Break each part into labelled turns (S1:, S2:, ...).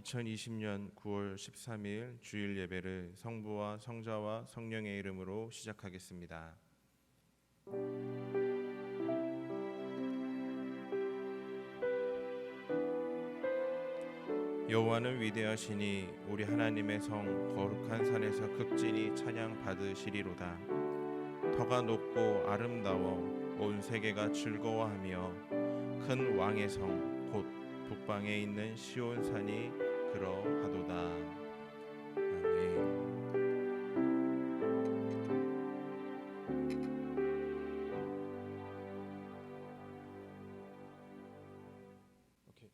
S1: 2020년 9월 13일 주일 예배를 성부와 성자와 성령의 이름으로 시작하겠습니다. 여호와는 위대하시니 우리 하나님의 성 거룩한 산에서 극진히 찬양 받으시리로다. 터가 높고 아름다워 온 세계가 즐거워하며 큰 왕의 성 곧 북방에 있는 시온산이 그러하도다. 아멘. 오케이.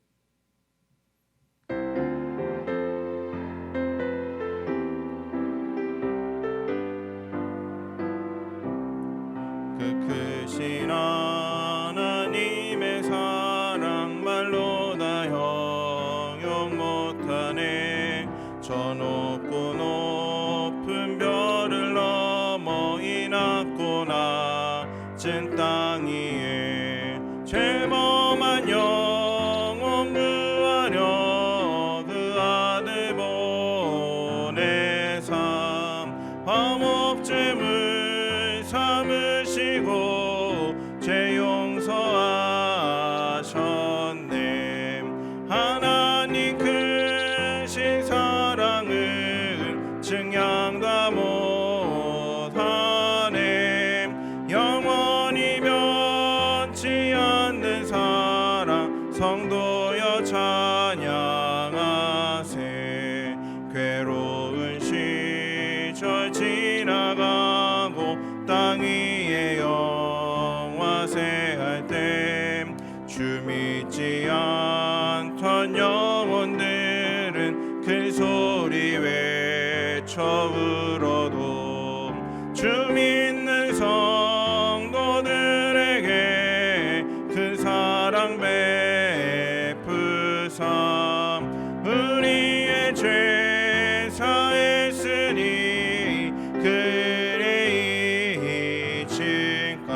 S1: 그 크신 하나님의 사랑 말로 다 형용 못하네. 저 높고 높은 별을 넘어 이 낮고 낮은 땅 위에 죄범한 영혼 구하려 그 아들 보내삼 화목제물 삼으시고 죄 용서하셨네. 하나님 크신 사랑은 증량 다 못하네. 영원히 변치 않는 사랑 성도여 찬양하세. 괴로운 시절 지나가고 땅 위에 영화세할 때 주 믿지 않던 영혼들은 큰 소리 외쳐 울어도 주 믿는 성도들에게 큰 사랑 베푸사 우리의 죄 사했으니 그의 이칭감.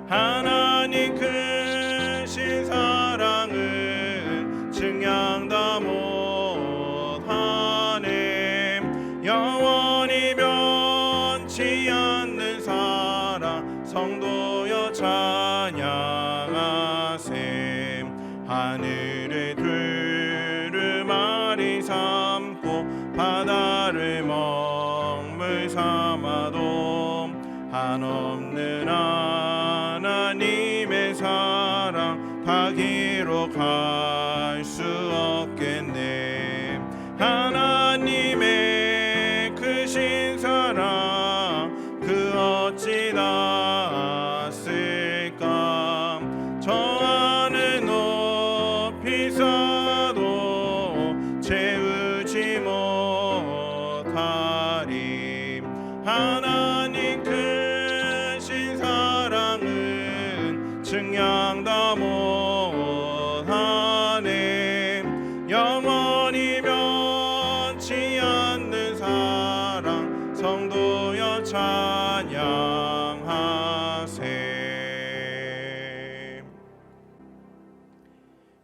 S1: 하나님 크신 사랑은 증량 다 못하네. 영원히 변치 않는 사랑 성도여 찬양하세. 하늘의 두루마리 삼고 바다를 먹물 삼아도 한없는 하나님의 사랑 다 기록할 수 없겠네. 하나님의 크신 사랑 그 어찌 닿았을까. 저 하늘 높이 쌓아도 채우지 못하리. 하나님 크신 사랑은 증량 다 못하네. 영원히 변치 않는 사랑 성도여 찬양하세.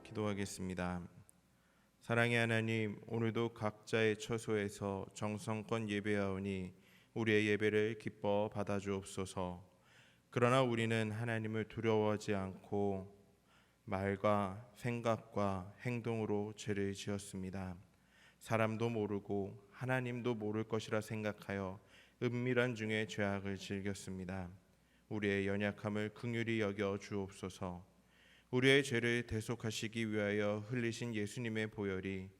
S1: 기도하겠습니다. 사랑의 하나님, 오늘도 각자의 처소에서 정성껏 예배하오니 우리의 예배를 기뻐 받아주옵소서. 그러나 우리는 하나님을 두려워하지 않고 말과 생각과 행동으로 죄를 지었습니다. 사람도 모르고 하나님도 모를 것이라 생각하여 은밀한 중에 죄악을 즐겼습니다. 우리의 연약함을 긍휼히 여겨 주옵소서. 우리의 죄를 대속하시기 위하여 흘리신 예수님의 보혈이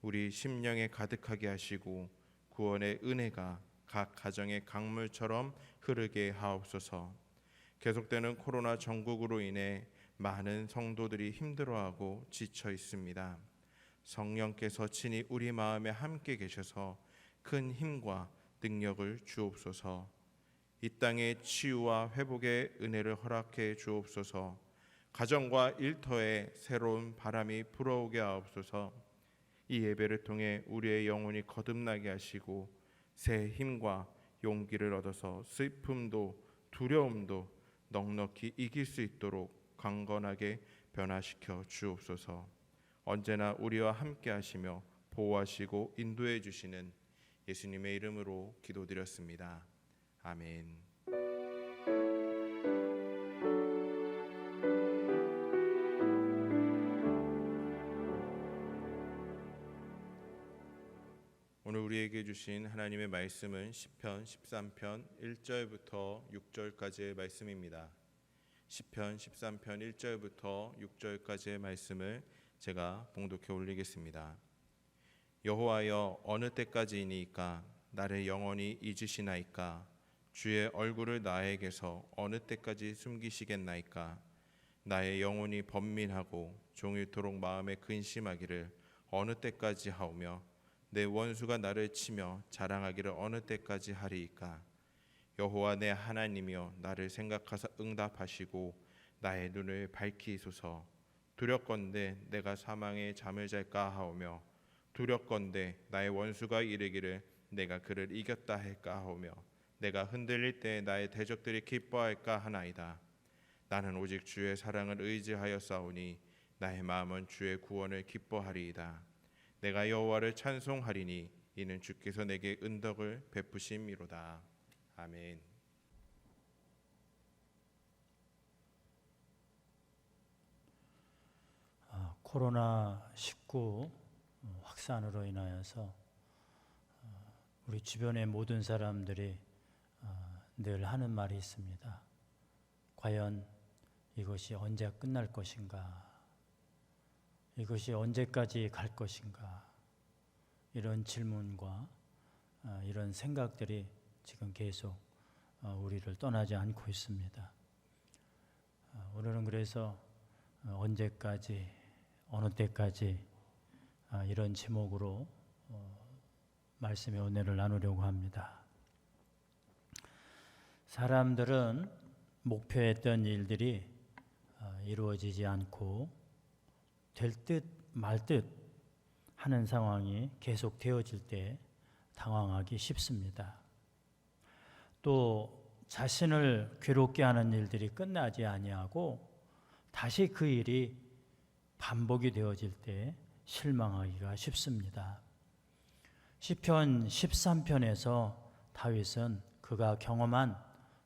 S1: 우리 심령에 가득하게 하시고 구원의 은혜가 각 가정의 강물처럼 흐르게 하옵소서. 계속되는 코로나 전국으로 인해 많은 성도들이 힘들어하고 지쳐 있습니다. 성령께서 친히 우리 마음에 함께 계셔서 큰 힘과 능력을 주옵소서. 이 땅의 치유와 회복의 은혜를 허락해 주옵소서. 가정과 일터에 새로운 바람이 불어오게 하옵소서. 이 예배를 통해 우리의 영혼이 거듭나게 하시고 새 힘과 용기를 얻어서 슬픔도 두려움도 넉넉히 이길 수 있도록 강건하게 변화시켜 주옵소서. 언제나 우리와 함께 하시며 보호하시고 인도해 주시는 예수님의 이름으로 기도드렸습니다. 아멘. 오늘 우리에게 주신 하나님의 말씀은 시편 13편 1절부터 6절까지의 말씀입니다. 시편 13편 1절부터 6절까지의 말씀을 제가 봉독해 올리겠습니다. 여호와여, 어느 때까지이니까 나를 영원히 잊으시나이까? 주의 얼굴을 나에게서 어느 때까지 숨기시겠나이까? 나의 영혼이 번민하고 종일토록 마음에 근심하기를 어느 때까지 하오며 내 원수가 나를 치며 자랑하기를 어느 때까지 하리이까? 여호와 내 하나님이여, 나를 생각하사 응답하시고 나의 눈을 밝히소서. 두렵건대 내가 사망의 잠을 잘까 하오며 두렵건대 나의 원수가 이르기를 내가 그를 이겼다 할까 하오며 내가 흔들릴 때 나의 대적들이 기뻐할까 하나이다. 나는 오직 주의 사랑을 의지하여 싸우니 나의 마음은 주의 구원을 기뻐하리이다. 내가 여호와를 찬송하리니 이는 주께서 내게 은덕을 베푸심이로다. 아멘.
S2: 코로나19 확산으로 인하여서 우리 주변의 모든 사람들이 늘 하는 말이 있습니다. 과연 이것이 언제 끝날 것인가? 이것이 언제까지 갈 것인가? 이런 질문과 이런 생각들이 지금 계속 우리를 떠나지 않고 있습니다. 오늘은 그래서 언제까지, 어느 때까지 이런 제목으로 말씀의 은혜를 나누려고 합니다. 사람들은 목표했던 일들이 이루어지지 않고 될 듯 말 듯 하는 상황이 계속 되어질 때 당황하기 쉽습니다. 또 자신을 괴롭게 하는 일들이 끝나지 아니하고 다시 그 일이 반복이 되어질 때 실망하기가 쉽습니다. 시편 13편에서 다윗은 그가 경험한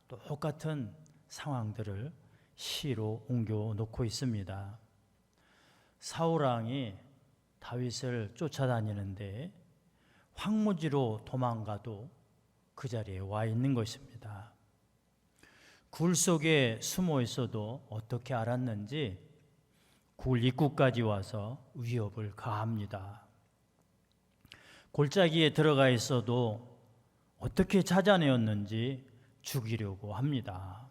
S2: 똑같은 상황들을 시로 옮겨 놓고 있습니다. 사울왕이 다윗을 쫓아다니는데 황무지로 도망가도 그 자리에 와 있는 것입니다. 굴 속에 숨어 있어도 어떻게 알았는지 굴 입구까지 와서 위협을 가합니다. 골짜기에 들어가 있어도 어떻게 찾아내었는지 죽이려고 합니다.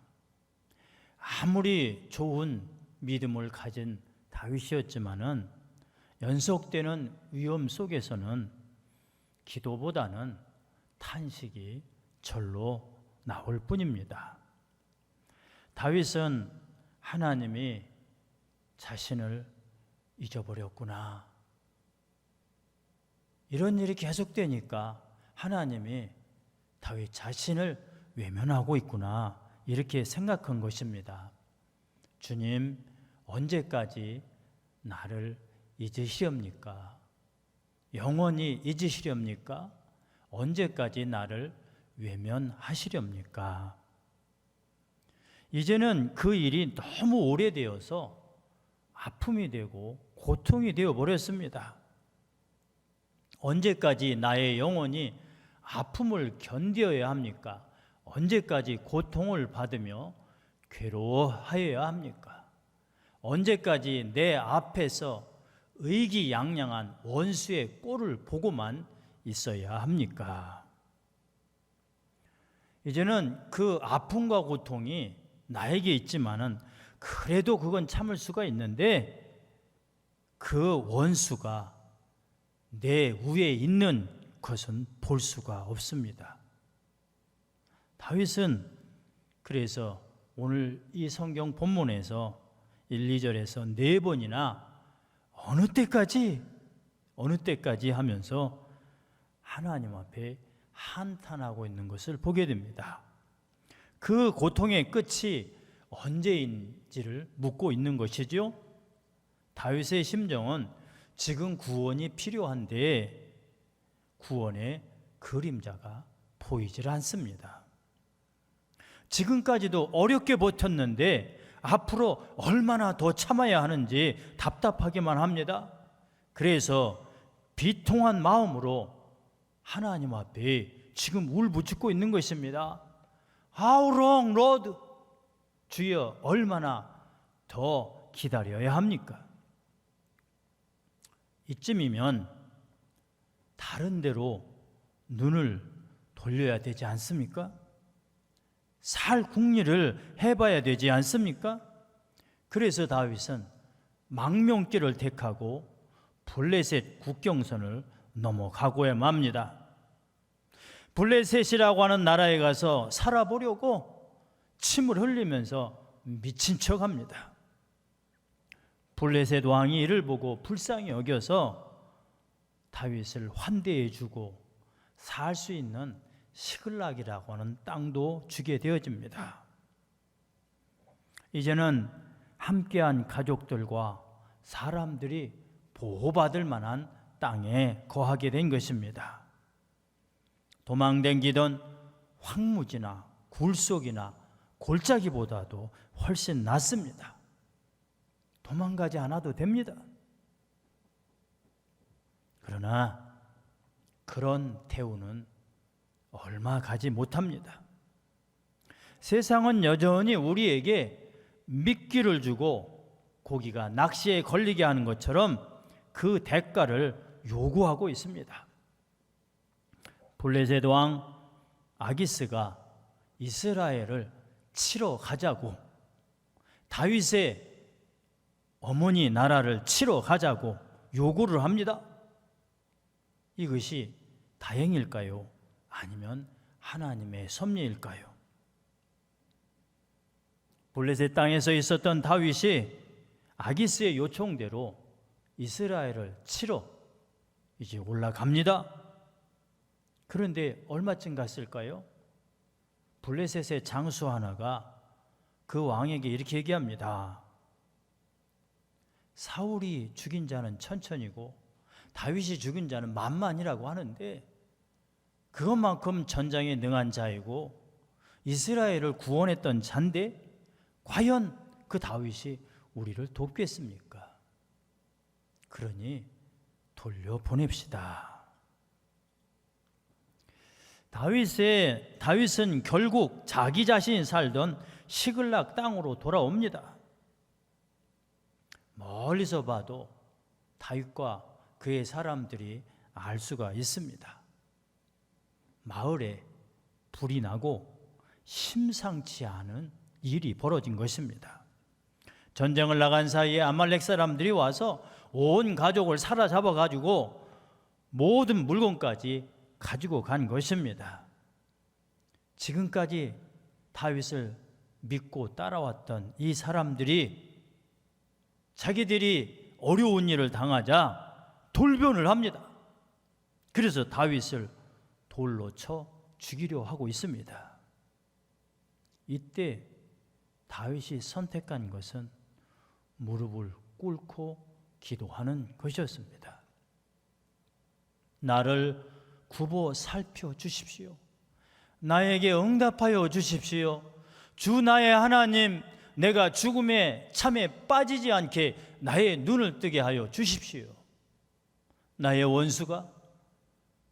S2: 아무리 좋은 믿음을 가진 다윗이었지만은 연속되는 위험 속에서는 기도보다는 탄식이 절로 나올 뿐입니다. 다윗은 하나님이 자신을 잊어버렸구나, 이런 일이 계속되니까 하나님이 다윗 자신을 외면하고 있구나, 이렇게 생각한 것입니다. 주님, 언제까지 나를 잊으시렵니까? 영원히 잊으시렵니까? 언제까지 나를 외면하시렵니까? 이제는 그 일이 너무 오래되어서 아픔이 되고 고통이 되어 버렸습니다. 언제까지 나의 영혼이 아픔을 견뎌야 합니까? 언제까지 고통을 받으며 괴로워하여야 합니까? 언제까지 내 앞에서 의기양양한 원수의 꼴을 보고만 있어야 합니까? 이제는 그 아픔과 고통이 나에게 있지만은 그래도 그건 참을 수가 있는데 그 원수가 내 위에 있는 것은 볼 수가 없습니다. 다윗은 그래서 오늘 이 성경 본문에서 1, 2절에서 4번이나 어느 때까지 하면서 하나님 앞에 한탄하고 있는 것을 보게 됩니다. 그 고통의 끝이 언제인지를 묻고 있는 것이죠. 다윗의 심정은 지금 구원이 필요한데 구원의 그림자가 보이질 않습니다. 지금까지도 어렵게 버텼는데 앞으로 얼마나 더 참아야 하는지 답답하기만 합니다. 그래서 비통한 마음으로 하나님 앞에 지금 울부짖고 있는 것입니다. How long, Lord? 주여, 얼마나 더 기다려야 합니까? 이쯤이면 다른 데로 눈을 돌려야 되지 않습니까? 살 궁리를 해봐야 되지 않습니까? 그래서 다윗은 망명길을 택하고 블레셋 국경선을 넘어가고야 맙니다. 블레셋이라고 하는 나라에 가서 살아보려고 침을 흘리면서 미친 척합니다. 블레셋 왕이 이를 보고 불쌍히 여겨서 다윗을 환대해주고 살 수 있는 시글락이라고 하는 땅도 주게 되어집니다. 이제는 함께한 가족들과 사람들이 보호받을 만한 땅에 거하게 된 것입니다. 도망댕기던 황무지나 굴속이나 골짜기보다도 훨씬 낫습니다. 도망가지 않아도 됩니다. 그러나 그런 태우는 얼마 가지 못합니다. 세상은 여전히 우리에게 미끼를 주고 고기가 낚시에 걸리게 하는 것처럼 그 대가를 요구하고 있습니다. 블레셋 왕 아기스가 이스라엘을 치러 가자고, 다윗의 어머니 나라를 치러 가자고 요구를 합니다. 이것이 다행일까요? 아니면 하나님의 섭리일까요? 블레셋 땅에서 있었던 다윗이 아기스의 요청대로 이스라엘을 치러 이제 올라갑니다. 그런데 얼마쯤 갔을까요? 블레셋의 장수 하나가 그 왕에게 이렇게 얘기합니다. 사울이 죽인 자는 천천이고 다윗이 죽인 자는 만만이라고 하는데 그것만큼 전장에 능한 자이고 이스라엘을 구원했던 자인데 과연 그 다윗이 우리를 돕겠습니까? 그러니 돌려보냅시다. 다윗은 결국 자기 자신이 살던 시글락 땅으로 돌아옵니다. 멀리서 봐도 다윗과 그의 사람들이 알 수가 있습니다. 마을에 불이 나고 심상치 않은 일이 벌어진 것입니다. 전쟁을 나간 사이에 아말렉 사람들이 와서 온 가족을 사로잡아 가지고 모든 물건까지 가지고 간 것입니다. 지금까지 다윗을 믿고 따라왔던 이 사람들이 자기들이 어려운 일을 당하자 돌변을 합니다. 그래서 다윗을 돌로 쳐 죽이려 하고 있습니다. 이때 다윗이 선택한 것은 무릎을 꿇고 기도하는 것이었습니다. 나를 굽어 살펴 주십시오. 나에게 응답하여 주십시오. 주 나의 하나님, 내가 죽음의 참에 빠지지 않게 나의 눈을 뜨게 하여 주십시오. 나의 원수가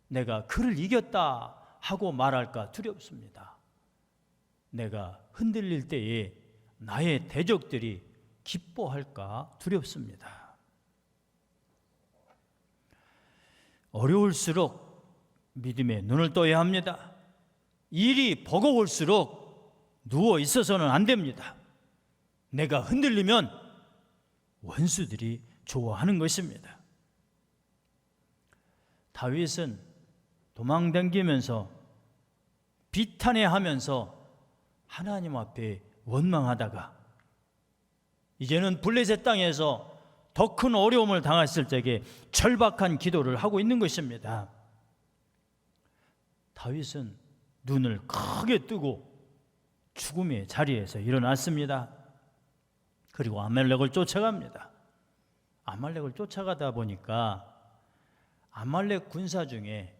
S2: 내가 그를 이겼다 하고 말할까 두렵습니다. 내가 흔들릴 때에 나의 대적들이 기뻐할까 두렵습니다. 어려울수록 믿음의 눈을 떠야 합니다. 일이 버거울수록 누워 있어서는 안 됩니다. 내가 흔들리면 원수들이 좋아하는 것입니다. 다윗은 도망다니면서 비탄해하면서 하나님 앞에 원망하다가 이제는 블레셋 땅에서 더 큰 어려움을 당했을 적에 절박한 기도를 하고 있는 것입니다. 다윗은 눈을 크게 뜨고 죽음의 자리에서 일어났습니다. 그리고 아말렉을 쫓아갑니다. 아말렉을 쫓아가다 보니까 아말렉 군사 중에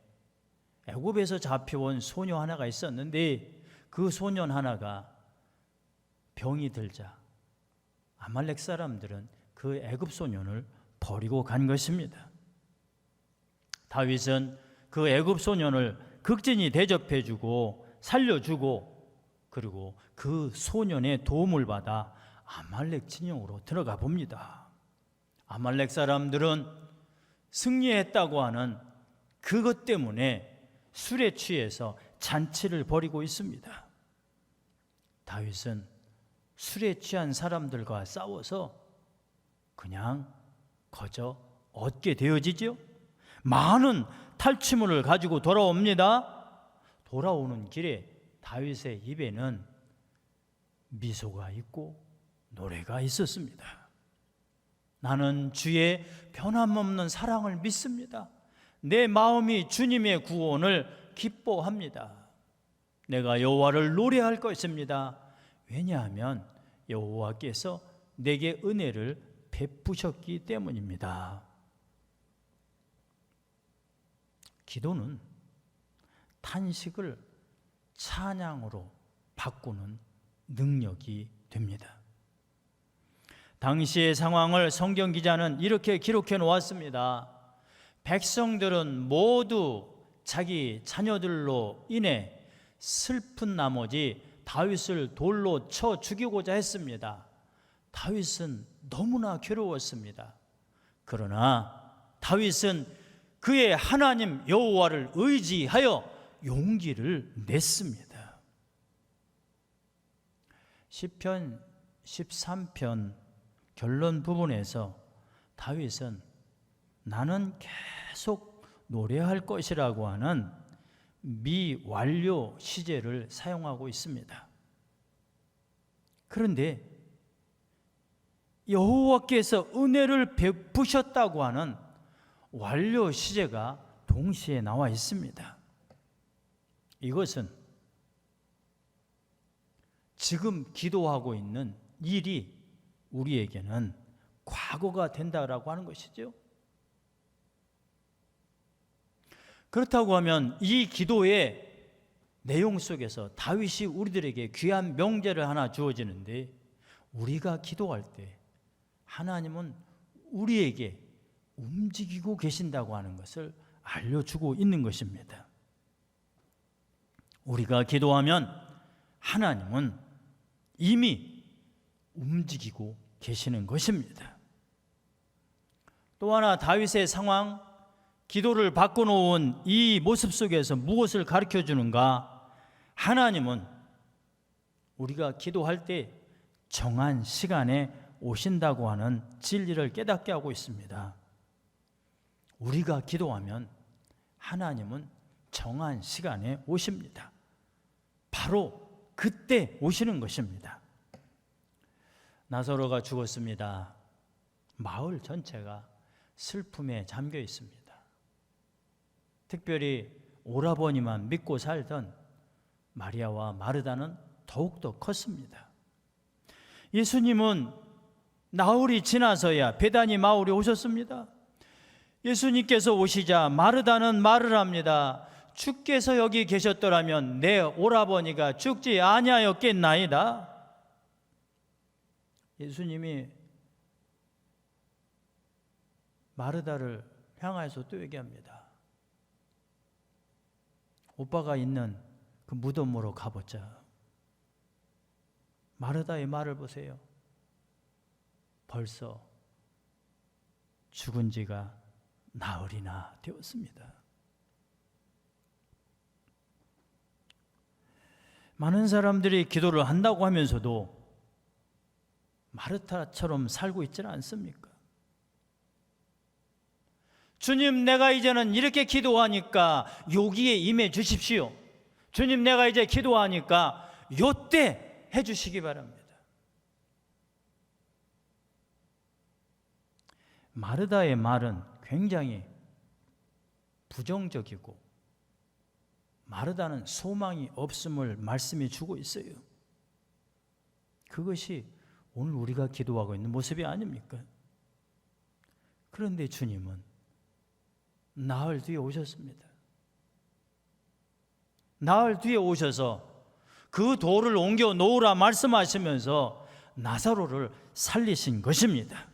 S2: 애굽에서 잡혀온 소녀 하나가 있었는데 그 소년 하나가 병이 들자 아말렉 사람들은 그 애굽 소년을 버리고 간 것입니다. 다윗은 그 애굽 소년을 극진히 대접해주고 살려주고 그리고 그 소년의 도움을 받아 아말렉 진영으로 들어가 봅니다. 아말렉 사람들은 승리했다고 하는 그것 때문에 술에 취해서 잔치를 벌이고 있습니다. 다윗은 술에 취한 사람들과 싸워서 그냥 거저 얻게 되어지죠. 많은 탈취물을 가지고 돌아옵니다. 돌아오는 길에 다윗의 입에는 미소가 있고 노래가 있었습니다. 나는 주의 변함없는 사랑을 믿습니다. 내 마음이 주님의 구원을 기뻐합니다. 내가 여호와를 노래할 것입니다. 왜냐하면 여호와께서 내게 은혜를 베푸셨기 때문입니다. 기도는 탄식을 찬양으로 바꾸는 능력이 됩니다. 당시의 상황을 성경 기자는 이렇게 기록해 놓았습니다. 백성들은 모두 자기 자녀들로 인해 슬픈 나머지 다윗을 돌로 쳐 죽이고자 했습니다. 다윗은 너무나 괴로웠습니다. 그러나 다윗은 그의 하나님 여호와를 의지하여 용기를 냈습니다. 시편 13편 결론 부분에서 다윗은 나는 계속 노래할 것이라고 하는 미완료 시제를 사용하고 있습니다. 그런데 여호와께서 은혜를 베푸셨다고 하는 완료 시제가 동시에 나와 있습니다. 이것은 지금 기도하고 있는 일이 우리에게는 과거가 된다라고 하는 것이죠. 그렇다고 하면 이 기도의 내용 속에서 다윗이 우리들에게 귀한 명제를 하나 주어지는데, 우리가 기도할 때 하나님은 우리에게 움직이고 계신다고 하는 것을 알려주고 있는 것입니다. 우리가 기도하면 하나님은 이미 움직이고 계시는 것입니다. 또 하나 다윗의 상황, 기도를 바꿔놓은 이 모습 속에서 무엇을 가르쳐 주는가? 하나님은 우리가 기도할 때 정한 시간에 오신다고 하는 진리를 깨닫게 하고 있습니다. 우리가 기도하면 하나님은 정한 시간에 오십니다. 바로 그때 오시는 것입니다. 나사로가 죽었습니다. 마을 전체가 슬픔에 잠겨 있습니다. 특별히 오라버니만 믿고 살던 마리아와 마르다는 더욱더 컸습니다. 예수님은 나흘이 지나서야 베다니 마을에 오셨습니다. 예수님께서 오시자 마르다는 말을 합니다. 주께서 여기 계셨더라면 내 오라버니가 죽지 아니하였겠나이다. 예수님이 마르다를 향하여서 또 얘기합니다. 오빠가 있는 그 무덤으로 가보자. 마르다의 말을 보세요. 벌써 죽은 지가 나흘이나 되었습니다. 많은 사람들이 기도를 한다고 하면서도 마르타처럼 살고 있지는 않습니까? 주님, 내가 이제는 이렇게 기도하니까 여기에 임해 주십시오. 주님, 내가 이제 기도하니까 요때 해 주시기 바랍니다. 마르다의 말은 굉장히 부정적이고, 마르다는 소망이 없음을 말씀해 주고 있어요. 그것이 오늘 우리가 기도하고 있는 모습이 아닙니까? 그런데 주님은 나흘 뒤에 오셨습니다. 나흘 뒤에 오셔서 그 돌을 옮겨 놓으라 말씀하시면서 나사로를 살리신 것입니다.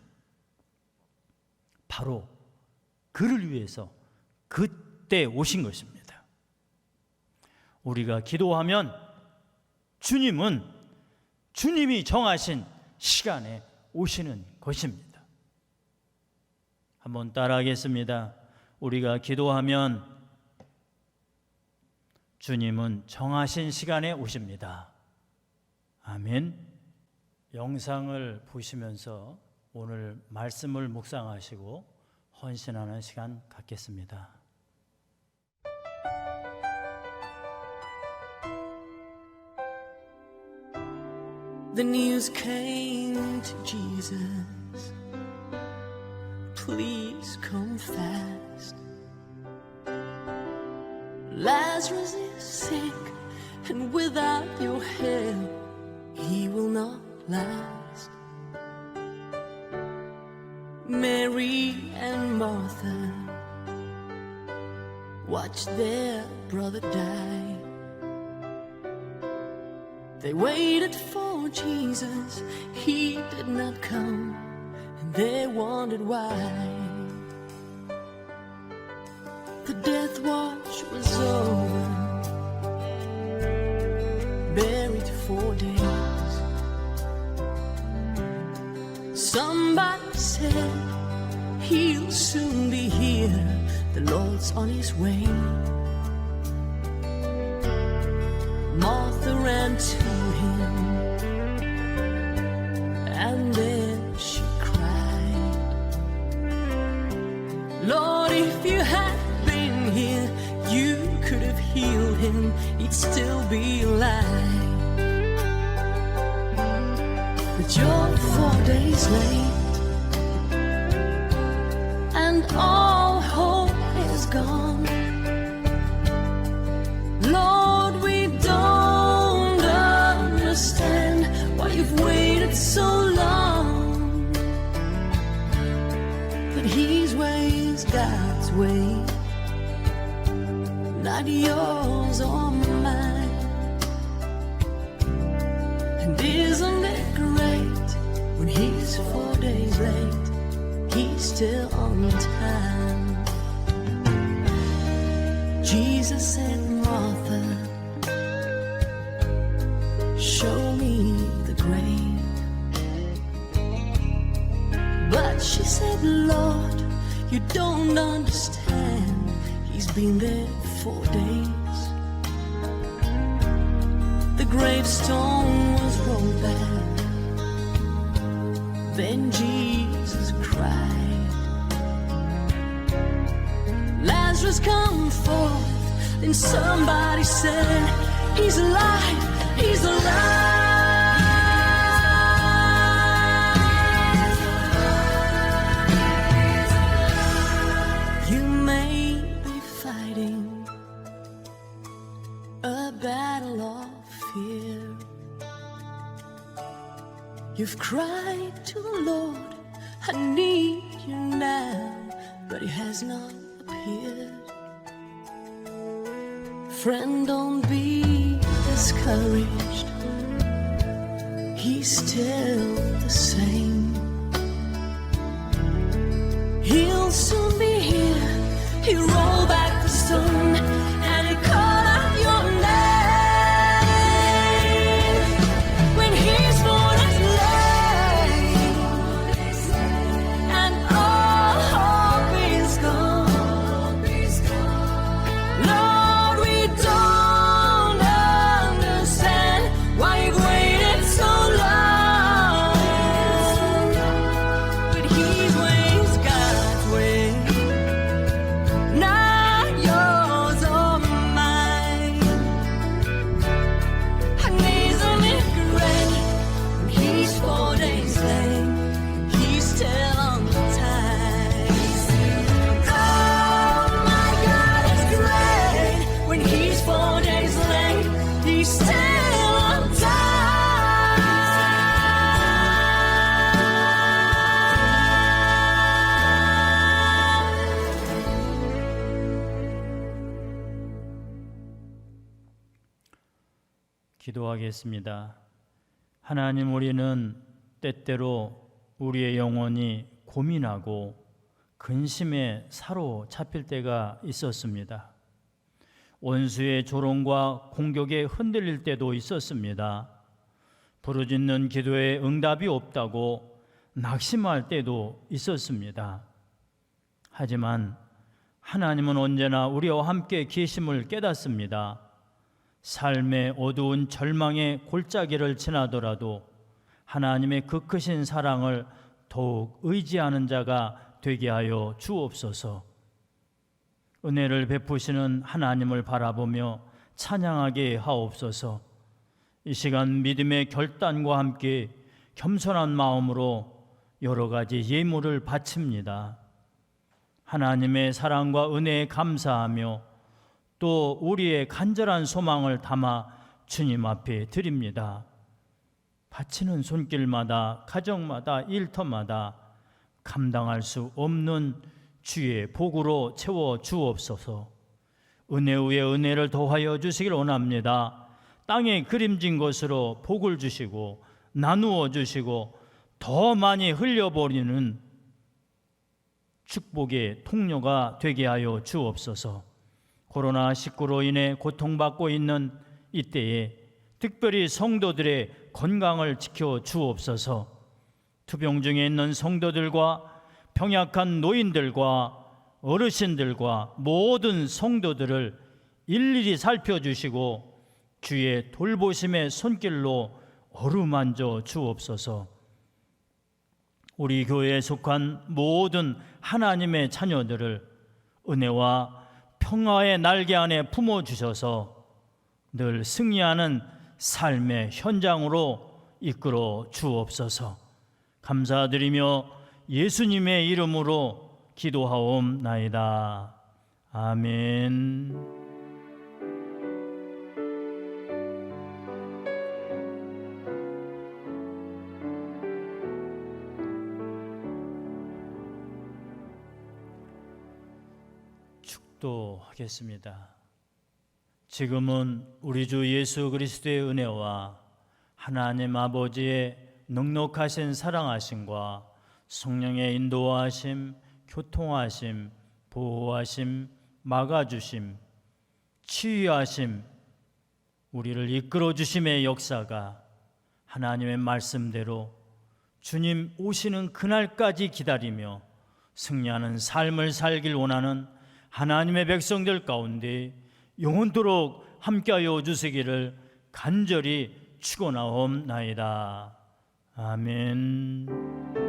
S2: 바로 그를 위해서 그때 오신 것입니다. 우리가 기도하면 주님은 주님이 정하신 시간에 오시는 것입니다. 한번 따라하겠습니다. 우리가 기도하면 주님은 정하신 시간에 오십니다. 아멘. 영상을 보시면서 오늘 말씀을 묵상하시고 헌신하는 시간 갖겠습니다.
S3: The news came to Jesus, please come fast. Lazarus is sick, and without your help, he will not last. Mary and Martha watched their brother die. They waited for Jesus, he did not come, and they wondered why. The death watch was over, buried 4 days. Somebody said, he'll soon be here, the Lord's on his way. Martha ran to him, and then she cried, Lord, if you had been here, you could have healed him, he'd still be alive. But you're 4 days late, and all hope is gone. Lord, we don't understand why you've waited so long. But his way is God's way, not yours or mine. And isn't it great when he's 4 days late, he's still on time. Jesus said, Martha, show me the grave. But she said, Lord, you don't understand, he's been there 4 days. The gravestone was rolled back, then Jesus cried, Lazarus, come forth. Then somebody said, he's alive, he's alive. You may be fighting a battle of fear. You've cried to the Lord, I need you now, but he has not appeared. Friend, don't be discouraged, he's still the same. He'll soon be here, he'll roll back the stone, and he'll call out your name. When he's 4 days late, and all hope is gone, Lord, we don't understand why you've waited so long. But his way is God's way, not yours or mine. And isn't it great when he's 4 days late, he's still on time. Oh my God, it's great when he's 4 days late, he's still on time.
S2: 기도하겠습니다. 하나님, 우리는 때때로 우리의 영혼이 고민하고 근심에 사로잡힐 때가 있었습니다. 원수의 조롱과 공격에 흔들릴 때도 있었습니다. 부르짖는 기도에 응답이 없다고 낙심할 때도 있었습니다. 하지만 하나님은 언제나 우리와 함께 계심을 깨닫습니다. 삶의 어두운 절망의 골짜기를 지나더라도 하나님의 그 크신 사랑을 더욱 의지하는 자가 되게 하여 주옵소서. 은혜를 베푸시는 하나님을 바라보며 찬양하게 하옵소서. 이 시간 믿음의 결단과 함께 겸손한 마음으로 여러 가지 예물을 바칩니다. 하나님의 사랑과 은혜에 감사하며 또 우리의 간절한 소망을 담아 주님 앞에 드립니다. 바치는 손길마다, 가정마다, 일터마다 감당할 수 없는 주의 복으로 채워 주옵소서. 은혜 위에 은혜를 더하여 주시길 원합니다. 땅에 그림진 것으로 복을 주시고 나누어 주시고 더 많이 흘려버리는 축복의 통로가 되게 하여 주옵소서. 코로나19로 인해 고통받고 있는 이때에 특별히 성도들의 건강을 지켜 주옵소서. 투병 중에 있는 성도들과 병약한 노인들과 어르신들과 모든 성도들을 일일이 살펴주시고 주의 돌보심의 손길로 어루만져 주옵소서. 우리 교회에 속한 모든 하나님의 자녀들을 은혜와 평화의 날개 안에 품어주셔서 늘 승리하는 삶의 현장으로 이끌어 주옵소서. 감사드리며 예수님의 이름으로 기도하옵나이다. 아멘. 축도하겠습니다. 지금은 우리 주 예수 그리스도의 은혜와 하나님 아버지의 넉넉하신 사랑하심과 성령의 인도하심, 교통하심, 보호하심, 막아주심, 치유하심, 우리를 이끌어 주심의 역사가 하나님의 말씀대로 주님 오시는 그날까지 기다리며 승리하는 삶을 살길 원하는 하나님의 백성들 가운데 영원토록 함께하여 주시기를 간절히 축원하옵나이다. 아멘.